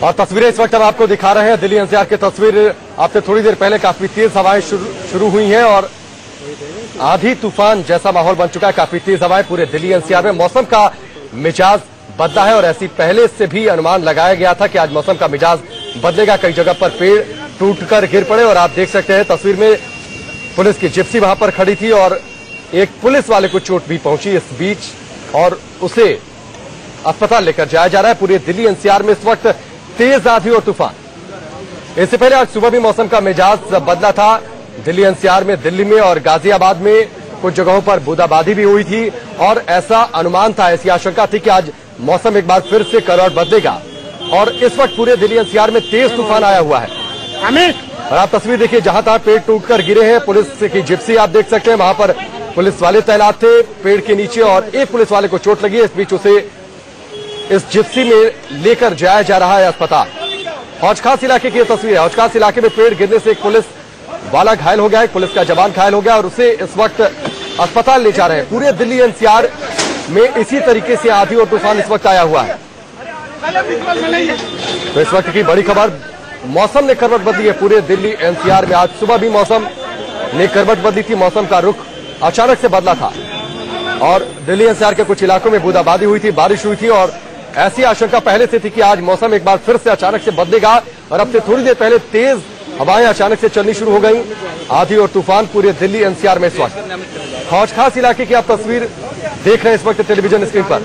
और तस्वीरें इस वक्त हम आपको दिखा रहे हैं दिल्ली एनसीआर की तस्वीर। आपसे थोड़ी देर पहले काफी तेज हवाएं शुरू हुई हैं और आधी तूफान जैसा माहौल बन चुका है। काफी तेज हवाएं पूरे दिल्ली एनसीआर में। मौसम का मिजाज बदला है और ऐसी पहले से भी अनुमान लगाया गया था कि आज मौसम का मिजाज बदलेगा। कई जगह पर पेड़ टूटकर गिर पड़े और आप देख सकते हैं तस्वीर में पुलिस की जिप्सी वहां पर खड़ी थी और एक पुलिस वाले को चोट भी पहुंची इस बीच और उसे अस्पताल लेकर जाया जा रहा है। पूरे दिल्ली एनसीआर में इस वक्त तेज आंधी और तूफान। इससे पहले आज सुबह भी मौसम का मिजाज बदला था दिल्ली एनसीआर में। दिल्ली में और गाजियाबाद में कुछ जगहों पर बूंदाबांदी भी हुई थी और ऐसा अनुमान था, ऐसी आशंका थी कि आज मौसम एक बार फिर से करवट बदलेगा और इस वक्त पूरे दिल्ली एनसीआर में तेज तूफान आया हुआ है। और आप तस्वीर देखिए, जहां तहां पेड़ टूटकर गिरे हैं। पुलिस की जिप्सी आप देख सकते हैं, वहां पर पुलिस वाले तैनात थे पेड़ के नीचे और एक पुलिस वाले को चोट लगी। इस बीच उसे इस जिप्सी में लेकर जाया जा रहा है अस्पताल। हौज खास इलाके की तस्वीर है। हौज खास इलाके में पेड़ गिरने से एक पुलिस वाला घायल हो गया, एक पुलिस का जवान घायल हो गया और उसे इस वक्त अस्पताल ले जा रहे हैं। पूरे दिल्ली एनसीआर में इसी तरीके से आंधी और तूफान इस वक्त आया हुआ है। तो इस वक्त की बड़ी खबर, मौसम ने करवट बदली है पूरे दिल्ली एनसीआर में। आज सुबह भी मौसम ने करवट बदली थी, मौसम का रुख अचानक से बदला था और दिल्ली एनसीआर के कुछ इलाकों में बूंदाबांदी हुई थी, बारिश हुई थी और ऐसी आशंका पहले से थी कि आज मौसम एक बार फिर से अचानक से बदलेगा और अब से थोड़ी देर पहले तेज हवाएं अचानक से चलनी शुरू हो गई। आंधी और तूफान पूरे दिल्ली एनसीआर में इस वक्त। हौज खास इलाके की आप तस्वीर देख रहे हैं इस वक्त टेलीविजन स्क्रीन पर,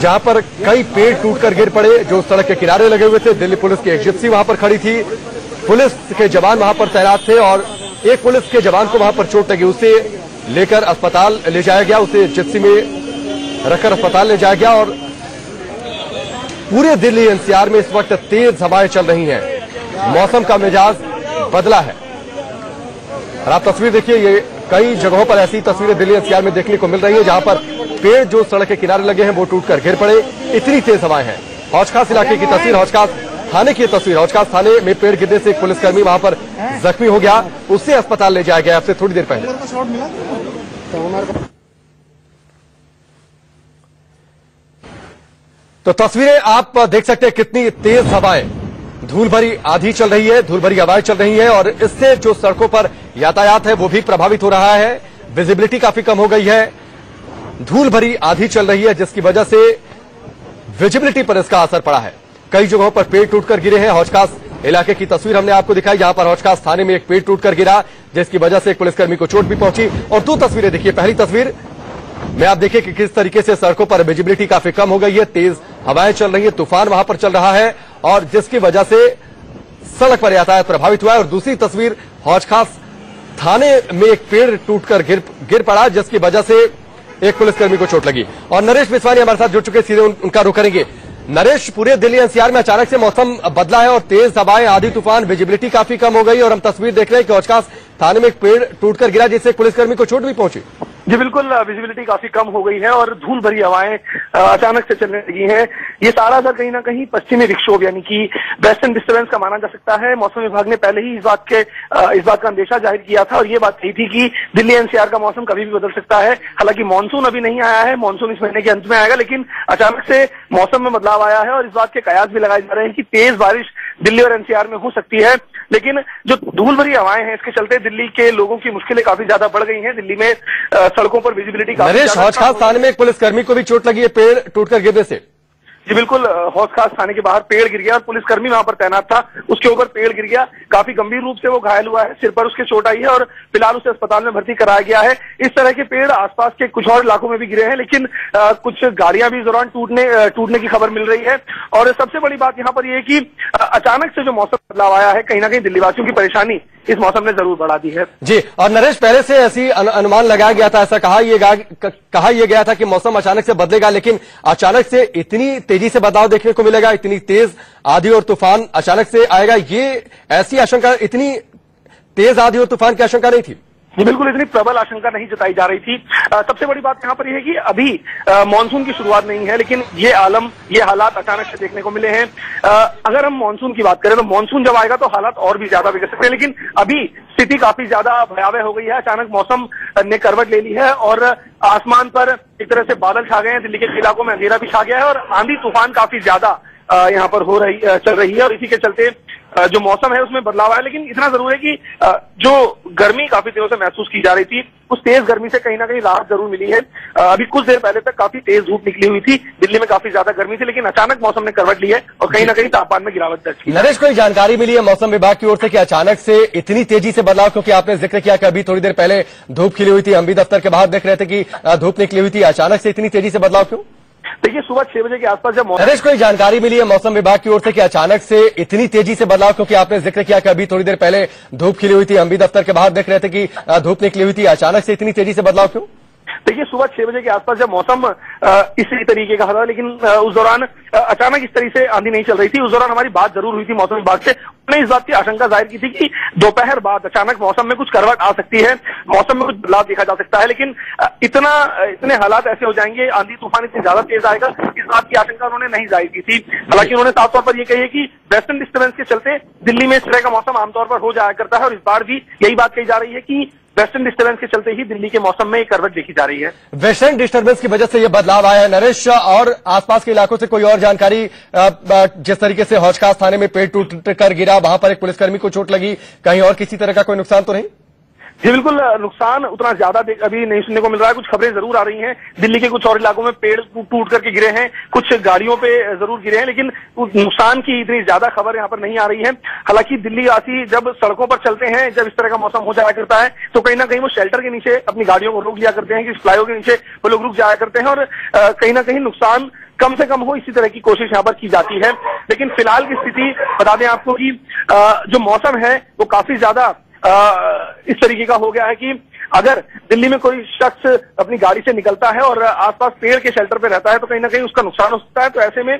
जहां पर कई पेड़ टूटकर गिर पड़े जो सड़क के किनारे लगे हुए थे। दिल्ली पुलिस की एक जिप्सी वहां पर खड़ी थी, पुलिस के जवान वहां पर तैनात थे और एक पुलिस के जवान को वहां पर चोट लगी, उसे लेकर अस्पताल ले जाया गया, उसे जिप्सी में रखकर अस्पताल ले जाया गया। और पूरे दिल्ली एनसीआर में इस वक्त तेज हवाएं चल रही हैं, मौसम का मिजाज बदला है। और आप तस्वीर देखिए, ये कई जगहों पर ऐसी तस्वीरें दिल्ली एनसीआर में देखने को मिल रही है जहां पर पेड़ जो सड़क के किनारे लगे हैं वो टूटकर गिर पड़े, इतनी तेज हवाएं हैं। हौज खास इलाके की तस्वीर, हौज खास थाने की तस्वीर। हौज खास थाने में पेड़ गिरने से एक पुलिसकर्मी वहां पर जख्मी हो गया, उसे अस्पताल ले जाया गया आपसे थोड़ी देर पहले। तो तस्वीरें आप देख सकते हैं, कितनी तेज हवाएं, धूल भरी आंधी चल रही है, धूल भरी हवाएं चल रही है और इससे जो सड़कों पर यातायात है वो भी प्रभावित हो रहा है। विजिबिलिटी काफी कम हो गई है, धूल भरी आंधी चल रही है जिसकी वजह से विजिबिलिटी पर इसका असर पड़ा है। कई जगहों पर पेड़ टूटकर गिरे हैं। हौज खास इलाके की तस्वीर हमने आपको दिखाई, जहां पर हौज खास थाने में एक पेड़ टूटकर गिरा जिसकी वजह से एक पुलिसकर्मी को चोट भी पहुंची। और दो तस्वीरें देखिए, पहली तस्वीर में आप देखिए कि किस तरीके से सड़कों पर विजिबिलिटी काफी कम हो गई है, तेज हवाएं चल रही है, तूफान वहां पर चल रहा है और जिसकी वजह से सड़क पर यातायात प्रभावित हुआ है। और दूसरी तस्वीर, हौज खास थाने में एक पेड़ टूटकर गिर पड़ा जिसकी वजह से एक पुलिसकर्मी को चोट लगी। और नरेश बिस्वानी हमारे साथ जुड़ चुके, सीधे उनका रुख करेंगे। नरेश, पूरे दिल्ली एनसीआर में अचानक से मौसम बदला है और तेज हवाएं, आंधी तूफान, विजिबिलिटी काफी कम हो गई और हम तस्वीर देख रहे हैं कि हौज खास थाने में एक पेड़ टूटकर गिरा जिससे एक पुलिसकर्मी को चोट भी पहुंची। जी बिल्कुल, विजिबिलिटी काफी कम हो गई है और धूल भरी हवाएं अचानक से चलने लगी हैं। ये सारा असर कहीं ना कहीं पश्चिमी विक्षोभ यानी कि वेस्टर्न डिस्टर्बेंस का माना जा सकता है। मौसम विभाग ने पहले ही इस बात का अंदेशा जाहिर किया था और ये बात कही थी कि दिल्ली एनसीआर का मौसम कभी भी बदल सकता है। हालांकि मानसून अभी नहीं आया है, मानसून इस महीने के अंत में आएगा, लेकिन अचानक से मौसम में बदलाव आया है और इस बात के कयास भी लगाए जा रहे हैं कि तेज बारिश दिल्ली और एनसीआर में हो सकती है। लेकिन जो धूल भरी हवाएं हैं इसके चलते दिल्ली के लोगों की मुश्किलें काफी ज्यादा बढ़ गई हैं। दिल्ली में सड़कों पर विजिबिलिटी नरेश, हौज खास थाने में एक पुलिसकर्मी को भी चोट लगी है पेड़ टूटकर गिरने से। जी बिल्कुल, हौज खास थाने के बाहर पेड़ गिर गया और पुलिसकर्मी वहां पर तैनात था, उसके ऊपर पेड़ गिर गया, काफी गंभीर रूप से वो घायल हुआ है, सिर पर उसके चोट आई है और फिलहाल उसे अस्पताल में भर्ती कराया गया है। इस तरह के पेड़ आसपास के कुछ और इलाकों में भी गिरे हैं, लेकिन कुछ गाड़ियां भी इस दौरान टूटने की खबर मिल रही है। और सबसे बड़ी बात यहाँ पर यह है कि अचानक से जो मौसम बदलाव आया है, कहीं ना कहीं दिल्लीवासियों की परेशानी इस मौसम ने जरूर बढ़ा दी है। जी, और नरेश, पहले से ऐसी अनुमान लगाया गया था, ऐसा कहा यह गया था कि मौसम अचानक से बदलेगा, लेकिन अचानक से इतनी तेजी से बदलाव देखने को मिलेगा, इतनी तेज आंधी और तूफान अचानक से आएगा, ये ऐसी आशंका, इतनी तेज आंधी और तूफान की आशंका नहीं थी। जी बिल्कुल, इतनी प्रबल आशंका नहीं जताई जा रही थी। सबसे बड़ी बात यहाँ पर यह है कि अभी मानसून की शुरुआत नहीं है, लेकिन ये हालात अचानक से देखने को मिले हैं। अगर हम मानसून की बात करें तो मानसून जब आएगा तो हालात और भी ज्यादा बिगड़ सकते हैं, लेकिन अभी स्थिति काफी ज्यादा भयावह हो गई है। अचानक मौसम ने करवट ले ली है और आसमान पर एक तरह से बादल छा गए हैं, दिल्ली के इलाकों में अंधेरा भी छा गया है और आंधी तूफान काफी ज्यादा यहाँ पर चल रही है और इसी के चलते जो मौसम है उसमें बदलाव आया। लेकिन इतना जरूर है कि जो गर्मी काफी दिनों से महसूस की जा रही थी, उस तेज गर्मी से कहीं ना कहीं राहत जरूर मिली है। अभी कुछ देर पहले तक काफी तेज धूप निकली हुई थी, दिल्ली में काफी ज्यादा गर्मी थी, लेकिन अचानक मौसम ने करवट ली है और कहीं ना कहीं तापमान में गिरावट दर्ज की। नरेश, कोई जानकारी मिली है मौसम विभाग की ओर से कि अचानक से इतनी तेजी से बदलाव? क्योंकि आपने जिक्र किया कि अभी थोड़ी देर पहले धूप खिली हुई थी, हम भी दफ्तर के बाहर देख रहे थे कि धूप निकली हुई थी, अचानक से इतनी तेजी से बदलाव क्यों? देखिए, सुबह 6 बजे के आसपास जब नरेश, कोई जानकारी मिली है मौसम विभाग की ओर से कि अचानक से इतनी तेजी से बदलाव? क्योंकि आपने जिक्र किया कि अभी थोड़ी देर पहले धूप खिली हुई थी, हम भी दफ्तर के बाहर देख रहे थे कि धूप निकली हुई थी, अचानक से इतनी तेजी से बदलाव क्यों? देखिए, सुबह 6 बजे के आसपास जब मौसम इसी तरीके का था, लेकिन उस दौरान अचानक इस तरीके से आंधी नहीं चल रही थी। उस दौरान हमारी बात जरूर हुई थी मौसम विभाग से। उन्होंने इस बात की आशंका जाहिर की थी कि दोपहर बाद अचानक मौसम में कुछ करवट आ सकती है, मौसम में कुछ बदलाव देखा जा सकता है, लेकिन इतने हालात ऐसे हो जाएंगे, आंधी तूफान इतनी ज्यादा तेज आएगा, इस बात की आशंका उन्होंने नहीं जाहिर की थी। हालांकि उन्होंने साफ तौर पर यह कही है कि वेस्टर्न डिस्टर्बेंस के चलते दिल्ली में इस तरह का मौसम आमतौर पर हो जाया करता है और इस बार भी यही बात कही जा रही है कि वेस्टर्न डिस्टर्बेंस के चलते ही दिल्ली के मौसम में एक करवट देखी जा रही है। वेस्टर्न डिस्टर्बेंस की वजह से यह बदलाव आया है। नरेश, और आसपास के इलाकों से कोई और जानकारी? जिस तरीके से हौज खास थाने में पेड़ टूट कर गिरा, वहां पर एक पुलिसकर्मी को चोट लगी, कहीं और किसी तरह का कोई नुकसान तो नहीं? जी बिल्कुल, नुकसान उतना ज्यादा अभी नहीं सुनने को मिल रहा है। कुछ खबरें जरूर आ रही हैं, दिल्ली के कुछ और इलाकों में पेड़ टूट करके गिरे हैं, कुछ गाड़ियों पे जरूर गिरे हैं, लेकिन नुकसान की इतनी ज्यादा खबर यहाँ पर नहीं आ रही है। हालांकि दिल्ली वासी जब सड़कों पर चलते हैं, जब इस तरह का मौसम हो जाया करता है, तो कहीं ना कहीं वो शेल्टर के नीचे अपनी गाड़ियों को रोक लिया करते हैं, कि फ्लाईओवर के नीचे वो लोग रुक जाया करते हैं और कहीं ना कहीं नुकसान कम से कम हो, इसी तरह की कोशिश यहाँ पर की जाती है। लेकिन फिलहाल की स्थिति बता दें आपको कि जो मौसम है वो काफी ज्यादा इस तरीके का हो गया है कि अगर दिल्ली में कोई शख्स अपनी गाड़ी से निकलता है और आसपास पेड़ के शेल्टर पे रहता है तो कहीं ना कहीं उसका नुकसान हो सकता है। तो ऐसे में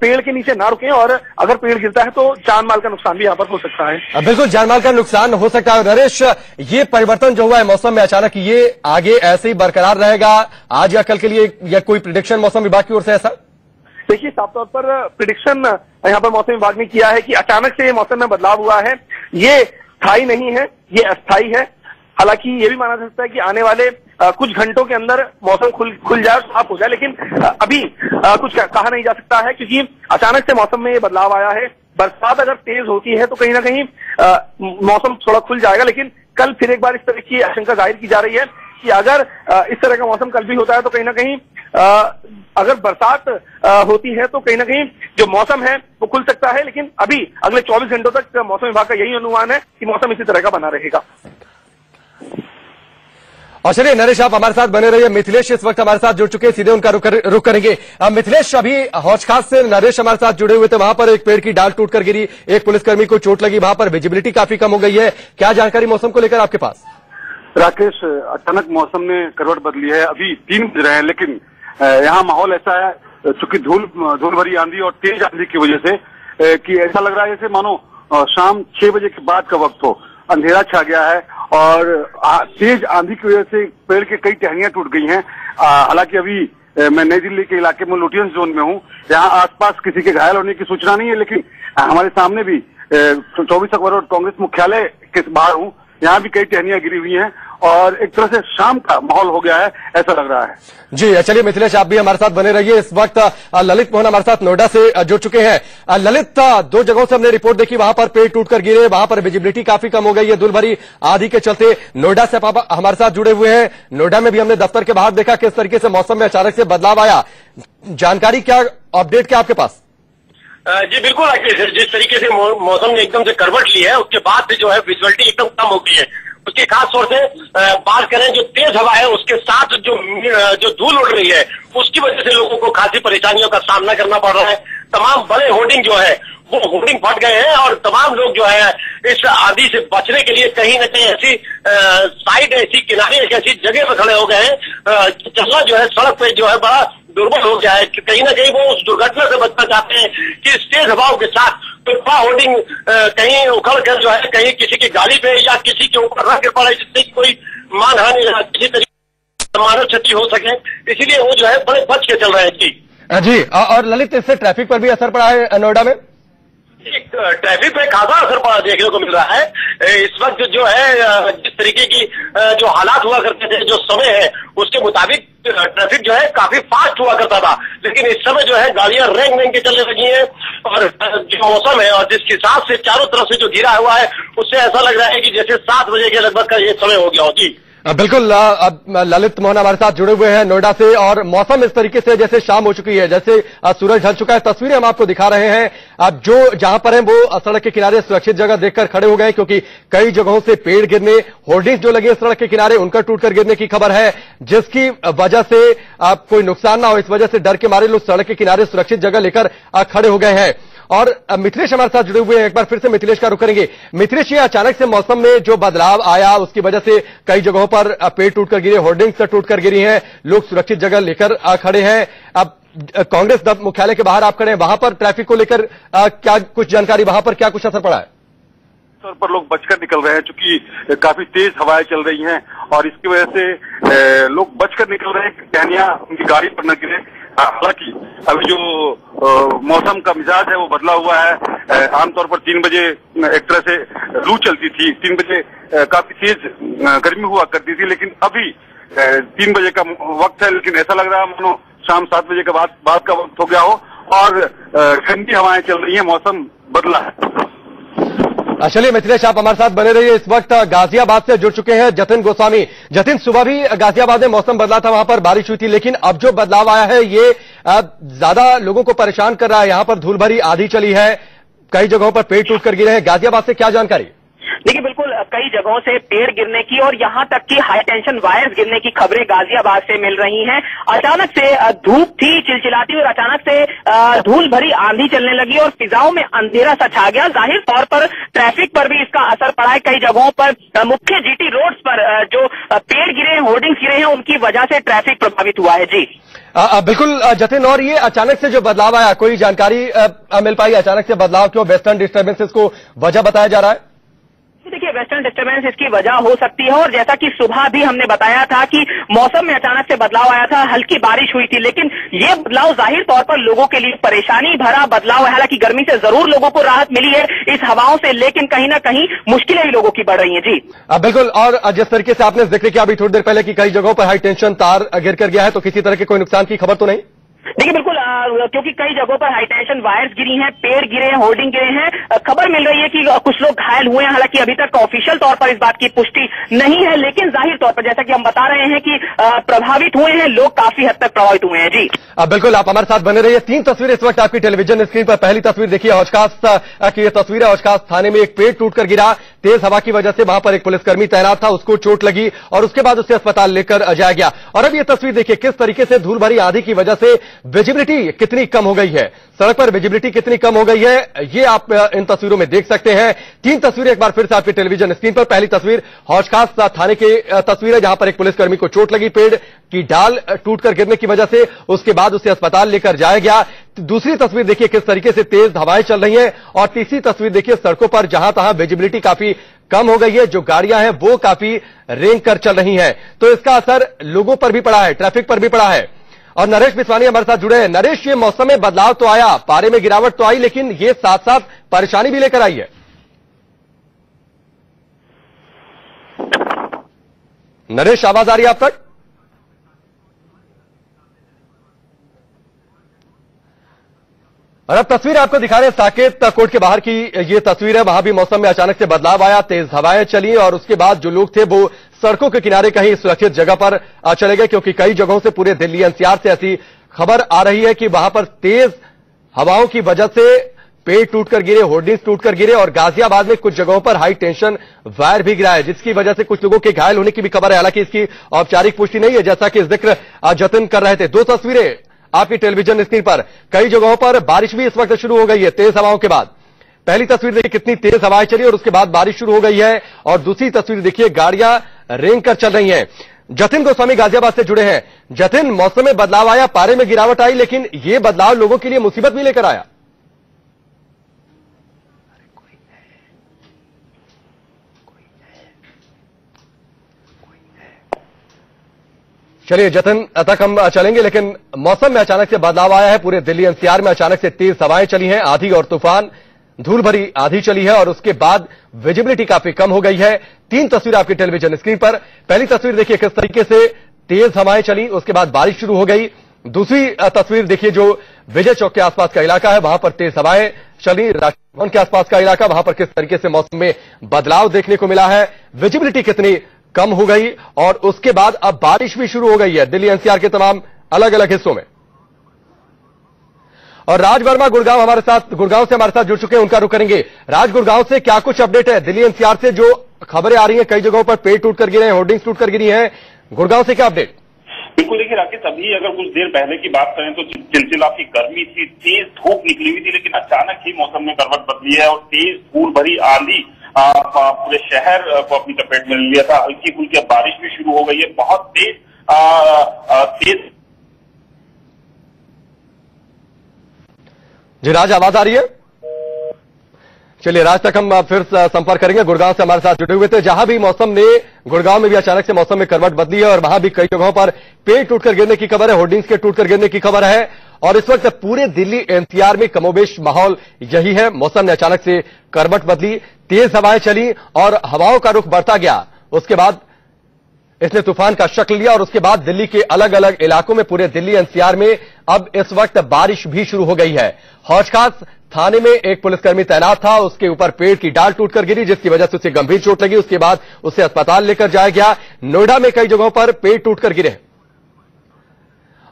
पेड़ के नीचे ना रुकें और अगर पेड़ गिरता है तो जान माल का नुकसान भी यहाँ पर हो सकता है। बिल्कुल, जान माल का नुकसान हो सकता है। नरेश, ये परिवर्तन जो हुआ है मौसम में अचानक, ये आगे ऐसे ही बरकरार रहेगा आज या कल के लिए, या कोई प्रेडिक्शन मौसम विभाग की ओर से ऐसा? देखिए, साफ तौर पर प्रेडिक्शन यहाँ पर मौसम विभाग ने किया है कि अचानक से मौसम में बदलाव हुआ है, ये स्थायी नहीं है, ये अस्थायी है। हालांकि ये भी माना जा सकता है कि आने वाले कुछ घंटों के अंदर मौसम खुल जाए, साफ हो जाए, लेकिन अभी कुछ कहा नहीं जा सकता है क्योंकि अचानक से मौसम में ये बदलाव आया है। बरसात अगर तेज होती है तो कहीं ना कहीं मौसम थोड़ा खुल जाएगा, लेकिन कल फिर एक बार इस तरह की आशंका जाहिर की जा रही है कि अगर इस तरह का मौसम कल भी होता है तो कहीं ना कहीं अगर बरसात होती है तो कहीं ना कहीं जो मौसम है वो खुल सकता है। लेकिन अभी अगले 24 घंटों तक मौसम विभाग का यही अनुमान है कि मौसम इसी तरह का बना रहेगा। और चलिए नरेश, आप हमारे साथ बने रहिए। मिथिलेश इस वक्त हमारे साथ जुड़ चुके हैं, सीधे उनका रुख करेंगे। मिथिलेश, अभी हौज खास से नरेश हमारे साथ जुड़े हुए थे, वहां पर एक पेड़ की डाल टूटकर गिरी, एक पुलिसकर्मी को चोट लगी, वहां पर विजिबिलिटी काफी कम हो गई है, क्या जानकारी मौसम को लेकर आपके पास? राकेश, अचानक मौसम ने करवट बदली है। अभी 3 बज रहे हैं, लेकिन यहाँ माहौल ऐसा है, चूंकि धूल भरी आंधी और तेज आंधी की वजह से कि ऐसा लग रहा है जैसे मानो शाम 6 बजे के बाद का वक्त हो, अंधेरा छा गया है और तेज आंधी की वजह से पेड़ के कई टहनियां टूट गई हैं। हालांकि अभी मैं नई दिल्ली के इलाके में लुटियंस जोन में हूं, यहाँ आसपास किसी के घायल होने की सूचना नहीं है, लेकिन हमारे सामने भी 24 अक्टूबर और कांग्रेस मुख्यालय के बाहर हूं, यहाँ भी कई टहनियां गिरी हुई हैं और एक तरह से शाम का माहौल हो गया है, ऐसा लग रहा है। जी चलिए मिथिलेश, आप भी हमारे साथ बने रहिए। इस वक्त ललित मोहन हमारे साथ नोएडा से जुड़ चुके हैं। ललित, 2 जगहों से हमने रिपोर्ट देखी, वहां पर पेड़ टूटकर गिरे, वहां पर विजिबिलिटी काफी कम हो गई है धूल भरी आंधी के चलते। नोएडा से आप हमारे साथ जुड़े हुए हैं, नोएडा में भी हमने दफ्तर के बाहर देखा किस तरीके से मौसम में अचानक से बदलाव आया, जानकारी क्या, अपडेट क्या आपके पास? जी बिल्कुल, जिस तरीके से मौसम ने एकदम से करवट ली है उसके बाद से जो है विजुअलिटी एकदम कम हो गई है। उसके खास तौर से बात करें, जो तेज हवा है उसके साथ जो धूल उड़ रही है उसकी वजह से लोगों को खासी परेशानियों का सामना करना पड़ रहा है। तमाम बड़े होर्डिंग जो है वो होर्डिंग फट गए हैं और तमाम लोग जो है इस आंधी से बचने के लिए कहीं न कहीं ऐसी साइड, ऐसी किनारे, एक ऐसी जगह पर खड़े हो गए हैं। चलना जो है सड़क पे जो है बड़ा दुर्बल हो गया है कि कहीं ना कहीं वो उस दुर्घटना से बचना चाहते हैं कि इस तेज हवाओं के साथ कोई बड़ा होर्डिंग कहीं उखड़ कर जो है कहीं किसी की गाड़ी पे या किसी के ऊपर न गिर पड़े, जिससे कोई मानहानि या किसी तरीके मानव क्षति हो सके, इसीलिए वो जो है बड़े बच के चल रहे हैं। जी और ललित, इससे ट्रैफिक पर भी असर पड़ा है नोएडा में? ट्रैफिक पे खासा असर पड़ा देखने को मिल रहा है। इस वक्त जो है जिस तरीके की जो हालात हुआ करते थे, जो समय है उसके मुताबिक ट्रैफिक जो है काफी फास्ट हुआ करता था, लेकिन इस समय जो है गाड़ियां रेंग रेंग के चलने लगी हैं और जो मौसम है और जिसके हिसाब से चारों तरफ से जो घिरा हुआ है उससे ऐसा लग रहा है कि जैसे 7 बजे के लगभग का ये समय हो गया हो। जी बिल्कुल, अब ललित मोहन हमारे साथ जुड़े हुए हैं नोएडा से, और मौसम इस तरीके से जैसे शाम हो चुकी है, जैसे सूरज ढल चुका है, तस्वीरें हम आपको दिखा रहे हैं। अब जो जहां पर हैं वो सड़क के किनारे सुरक्षित जगह देखकर खड़े हो गए, क्योंकि कई जगहों से पेड़ गिरने, होर्डिंग्स जो लगे सड़क के किनारे उनका टूटकर गिरने की खबर है, जिसकी वजह से अब कोई नुकसान ना हो, इस वजह से डर के मारे लोग सड़क के किनारे सुरक्षित जगह लेकर खड़े हो गए हैं। और मिथिलेश हमारे साथ जुड़े हुए हैं, एक बार फिर से मिथिलेश का रुख करेंगे। मिथिलेश, ये अचानक से मौसम में जो बदलाव आया उसकी वजह से कई जगहों पर पेड़ टूटकर गिरे, होर्डिंग्स टूटकर गिरी हैं, लोग सुरक्षित जगह लेकर खड़े हैं। अब कांग्रेस मुख्यालय के बाहर आप खड़े हैं, वहां पर ट्रैफिक को लेकर क्या कुछ जानकारी, वहां पर क्या कुछ असर पड़ा है? तौर पर लोग बचकर निकल रहे हैं, चूंकि काफी तेज हवाएं चल रही हैं और इसकी वजह से लोग बचकर निकल रहे हैं, टहनियां उनकी गाड़ी पर न गिरे। हालांकि अभी जो मौसम का मिजाज है वो बदला हुआ है। आमतौर पर 3 बजे एक तरह से लू चलती थी, 3 बजे काफी तेज गर्मी हुआ करती थी, लेकिन अभी 3 बजे का वक्त है, लेकिन ऐसा लग रहा है मानो शाम 7 बजे के बाद का वक्त हो गया हो और ठंडी हवाएं चल रही है, मौसम बदला है। चलिए मिथिलेश, आप हमारे साथ बने रहिए। इस वक्त गाजियाबाद से जुड़ चुके हैं जतिन गोस्वामी। जतिन, सुबह भी गाजियाबाद में मौसम बदला था, वहां पर बारिश हुई थी, लेकिन अब जो बदलाव आया है ये ज्यादा लोगों को परेशान कर रहा है। यहां पर धूल भरी आंधी चली है, कई जगहों पर पेड़ टूटकर गिरे हैं। गाजियाबाद से क्या जानकारी? देखिए, बिल्कुल कई जगहों से पेड़ गिरने की और यहाँ तक कि हाई टेंशन वायर्स गिरने की खबरें गाजियाबाद से मिल रही हैं। अचानक से धूप थी चिलचिलाती और अचानक से धूल भरी आंधी चलने लगी और फिजाओं में अंधेरा सा छा गया। जाहिर तौर पर ट्रैफिक पर भी इसका असर पड़ा है। कई जगहों पर मुख्य जीटी रोड्स पर जो पेड़ गिरे हैं, होर्डिंग्स गिरे हैं, उनकी वजह से ट्रैफिक प्रभावित हुआ है। जी बिल्कुल जतिन, और ये अचानक से जो बदलाव आया, कोई जानकारी मिल पाई अचानक से बदलाव क्यों, वेस्टर्न डिस्टर्बेंसेस को वजह बताया जा रहा है? देखिए, वेस्टर्न डिस्टर्बेंस इसकी वजह हो सकती है और जैसा कि सुबह भी हमने बताया था कि मौसम में अचानक से बदलाव आया था, हल्की बारिश हुई थी, लेकिन ये बदलाव जाहिर तौर पर लोगों के लिए परेशानी भरा बदलाव है। हालांकि गर्मी से जरूर लोगों को राहत मिली है इस हवाओं से, लेकिन कहीं ना कहीं मुश्किलें भी लोगों की बढ़ रही हैं। जी बिल्कुल, और जिस तरीके से आपने जिक्र किया अभी थोड़ी देर पहले कि कई जगहों पर हाई टेंशन तार गिर कर गया है, तो किसी तरह के कोई नुकसान की खबर तो नहीं? देखिए, बिल्कुल क्योंकि कई जगहों पर हाई टेंशन वायर्स गिरी हैं, पेड़ गिरे हैं, होर्डिंग गिरे हैं। खबर मिल रही है कि कुछ लोग घायल हुए हैं। हालांकि अभी तक ऑफिशियल तौर पर इस बात की पुष्टि नहीं है, लेकिन जाहिर तौर पर जैसा कि हम बता रहे हैं कि प्रभावित हुए हैं लोग, काफी हद तक प्रभावित हुए हैं। जी बिल्कुल, आप हमारे साथ बने रहिए। 3 तस्वीरें इस वक्त आपकी टेलीविजन स्क्रीन पर। पहली तस्वीर देखिए हौजखास की, तस्वीर है हौजखास थाने में एक पेड़ टूटकर गिरा, तेज हवा की वजह से वहां पर एक पुलिसकर्मी तैनात था, उसको चोट लगी और उसके बाद उसे अस्पताल लेकर जाया गया। और अब ये तस्वीर देखिए किस तरीके से धूल भरी आंधी की वजह से विजिबिलिटी कितनी कम हो गई है, सड़क पर विजिबिलिटी कितनी कम हो गई है, ये आप इन तस्वीरों में देख सकते हैं। 3 तस्वीरें एक बार फिर से आपकी टेलीविजन स्क्रीन पर। पहली तस्वीर हौजखास थाने के तस्वीर है, जहां पर एक पुलिसकर्मी को चोट लगी पेड़ की डाल टूटकर गिरने की वजह से, उसके बाद उसे अस्पताल लेकर जाया गया। दूसरी तस्वीर देखिए किस तरीके से तेज हवाएं चल रही हैं, और तीसरी तस्वीर देखिए सड़कों पर जहां तहां विजिबिलिटी काफी कम हो गई है, जो गाड़ियां हैं वो काफी रेंग कर चल रही हैं। तो इसका असर लोगों पर भी पड़ा है, ट्रैफिक पर भी पड़ा है। और नरेश बिस्वानी हमारे साथ जुड़े हैं। नरेश, ये मौसम में बदलाव तो आया, पारे में गिरावट तो आई, लेकिन ये साथ साथ परेशानी भी लेकर आई है। नरेश, आवाज आ रही है आप तक? और अब तस्वीर आपको दिखा रहे हैं साकेत कोर्ट के बाहर की ये तस्वीर है। वहां भी मौसम में अचानक से बदलाव आया, तेज हवाएं चली और उसके बाद जो लोग थे वो सड़कों के किनारे कहीं सुरक्षित जगह पर चले गए, क्योंकि कई जगहों से पूरे दिल्ली एनसीआर से ऐसी खबर आ रही है कि वहां पर तेज हवाओं की वजह से पेड़ टूटकर गिरे, होर्डिंग्स टूटकर गिरे और गाजियाबाद में कुछ जगहों पर हाई टेंशन वायर भी गिरा है, जिसकी वजह से कुछ लोगों के घायल होने की भी खबर है। हालांकि इसकी औपचारिक पुष्टि नहीं है, जैसा कि जिक्र जतिन कर रहे थे। 2 तस्वीरें आपकी टेलीविजन स्क्रीन पर। कई जगहों पर बारिश भी इस वक्त शुरू हो गई है तेज हवाओं के बाद। पहली तस्वीर देखिए कितनी तेज हवाएं चली और उसके बाद बारिश शुरू हो गई है, और दूसरी तस्वीर देखिए गाड़ियां रेंग कर चल रही हैं। जतिन गोस्वामी गाजियाबाद से जुड़े हैं। जतिन, मौसम में बदलाव आया, पारे में गिरावट आई, लेकिन यह बदलाव लोगों के लिए मुसीबत भी लेकर आया। चलिए जतिन तक हम चलेंगे, लेकिन मौसम में अचानक से बदलाव आया है। पूरे दिल्ली एनसीआर में अचानक से तेज हवाएं चली हैं, आंधी और तूफान, धूल भरी आंधी चली है और उसके बाद विजिबिलिटी काफी कम हो गई है। 3 तस्वीर आपकी टेलीविजन स्क्रीन पर। पहली तस्वीर देखिए किस तरीके से तेज हवाएं चली, उसके बाद बारिश शुरू हो गई। दूसरी तस्वीर देखिए जो विजय चौक के आसपास का इलाका है, वहां पर तेज हवाएं चली। राष्ट्रपति भवन के आसपास का इलाका, वहां पर किस तरीके से मौसम में बदलाव देखने को मिला है, विजिबिलिटी कितनी कम हो गई और उसके बाद अब बारिश भी शुरू हो गई है दिल्ली एनसीआर के तमाम अलग अलग हिस्सों में। और राज वर्मा गुड़गांव से हमारे साथ जुड़ चुके हैं, उनका रुख करेंगे। राज, गुड़गांव से क्या कुछ अपडेट है? दिल्ली एनसीआर से जो खबरें आ रही हैं, कई जगहों पर पेड़ टूटकर गिरे हैं, होर्डिंग्स टूटकर गिरी हैं, गुड़गांव से क्या अपडेट? बिल्कुल, देखिए राकेश, अभी अगर कुछ देर पहले की बात करें तो चिलचिलाती गर्मी थी, तेज धूप निकली हुई थी, लेकिन अचानक ही मौसम में करवट बदली है और तेज धूल भरी आंधी पूरे शहर को अपनी चपेट में लिया था। हल्की फुल्की बारिश भी शुरू हो गई है, बहुत तेज। जी राज, आवाज आ रही है? चलिए राज तक हम फिर संपर्क करेंगे। गुड़गांव से हमारे साथ जुड़े हुए थे, जहां भी मौसम ने, गुड़गांव में भी अचानक से मौसम में करवट बदली है और वहां भी कई जगहों पर पेड़ टूटकर गिरने की खबर है, होर्डिंग्स के टूटकर गिरने की खबर है। और इस वक्त पूरे दिल्ली एनसीआर में कमोबेश माहौल यही है। मौसम ने अचानक से करवट बदली, तेज हवाएं चली और हवाओं का रुख बढ़ता गया। उसके बाद इसने तूफान का शक्ल लिया और उसके बाद दिल्ली के अलग अलग इलाकों में, पूरे दिल्ली एनसीआर में अब इस वक्त बारिश भी शुरू हो गई है। हौज-खास थाने में एक पुलिसकर्मी तैनात था, उसके ऊपर पेड़ की डाल टूटकर गिरी, जिसकी वजह से उसे गंभीर चोट लगी। उसके बाद उसे अस्पताल लेकर जाया गया। नोएडा में कई जगहों पर पेड़ टूटकर गिरे।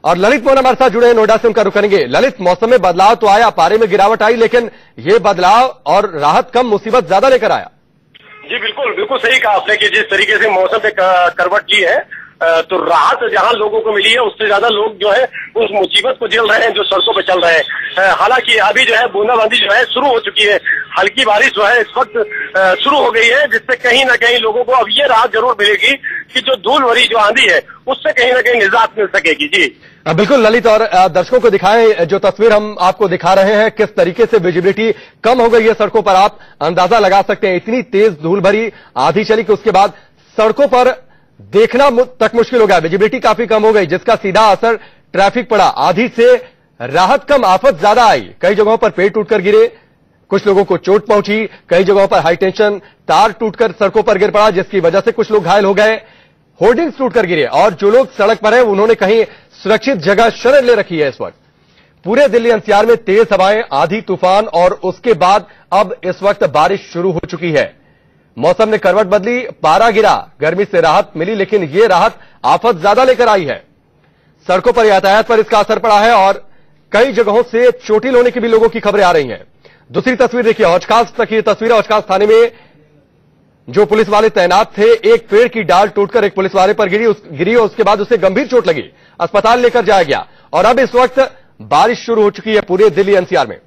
और ललित मोहन हमारे साथ जुड़े हैं, नोएडा से, उनका रुख करेंगे। ललित, मौसम में बदलाव तो आया, पारे में गिरावट आई, लेकिन यह बदलाव और राहत कम, मुसीबत ज्यादा लेकर आया। जी बिल्कुल सही कहा आपने कि जिस तरीके से मौसम ने करवट ली है, तो राहत जहां लोगों को मिली है, उससे ज्यादा लोग जो है उस मुसीबत को झेल रहे हैं जो सड़कों पे चल रहे हैं। हालांकि अभी जो है बूंदाबांदी जो है शुरू हो चुकी है, हल्की बारिश जो है इस वक्त शुरू हो गई है, जिससे कहीं ना कहीं लोगों को अब ये राहत जरूर मिलेगी कि जो धूल भरी जो आंधी है उससे कहीं ना कहीं निजात मिल सकेगी। जी बिल्कुल ललित, और दर्शकों को दिखाएं जो तस्वीर हम आपको दिखा रहे हैं, किस तरीके से विजिबिलिटी कम हो गई है सड़कों पर। आप अंदाजा लगा सकते हैं, इतनी तेज धूल भरी आंधी चली कि उसके बाद सड़कों पर देखना तक मुश्किल हो गया, विजिबिलिटी काफी कम हो गई, जिसका सीधा असर ट्रैफिक पड़ा। आंधी से राहत कम, आफत ज्यादा आई। कई जगहों पर पेड़ टूटकर गिरे, कुछ लोगों को चोट पहुंची, कई जगहों पर हाई टेंशन तार टूटकर सड़कों पर गिर पड़ा, जिसकी वजह से कुछ लोग घायल हो गए। होर्डिंग्स टूटकर गिरे और जो लोग सड़क पर हैं उन्होंने कहीं सुरक्षित जगह शरण ले रखी है। इस वक्त पूरे दिल्ली एनसीआर में तेज हवाएं, आंधी, तूफान और उसके बाद अब इस वक्त बारिश शुरू हो चुकी है। मौसम ने करवट बदली, पारा गिरा, गर्मी से राहत मिली, लेकिन यह राहत आफत ज्यादा लेकर आई है। सड़कों पर यातायात पर इसका असर पड़ा है और कई जगहों से चोटिल होने की भी लोगों की खबरें आ रही हैं। दूसरी तस्वीर देखिए, हौज-खास तक की तस्वीर है। हौज-खास थाने में जो पुलिस वाले तैनात थे, एक पेड़ की डाल टूटकर एक पुलिस वाले पर गिरी और उसके बाद उसे गंभीर चोट लगी, अस्पताल लेकर जाया गया। और अब इस वक्त बारिश शुरू हो चुकी है पूरे दिल्ली एनसीआर में।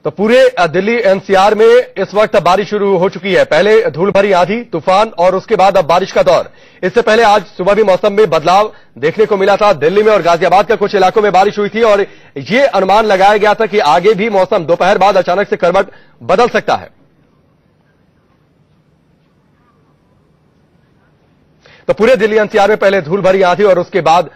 तो पूरे दिल्ली एनसीआर में इस वक्त बारिश शुरू हो चुकी है। पहले धूल भरी आंधी, तूफान और उसके बाद अब बारिश का दौर। इससे पहले आज सुबह भी मौसम में बदलाव देखने को मिला था। दिल्ली में और गाजियाबाद के कुछ इलाकों में बारिश हुई थी और यह अनुमान लगाया गया था कि आगे भी मौसम दोपहर बाद अचानक से करवट बदल सकता है। तो पूरे दिल्ली एनसीआर में पहले धूल भरी आंधी और उसके बाद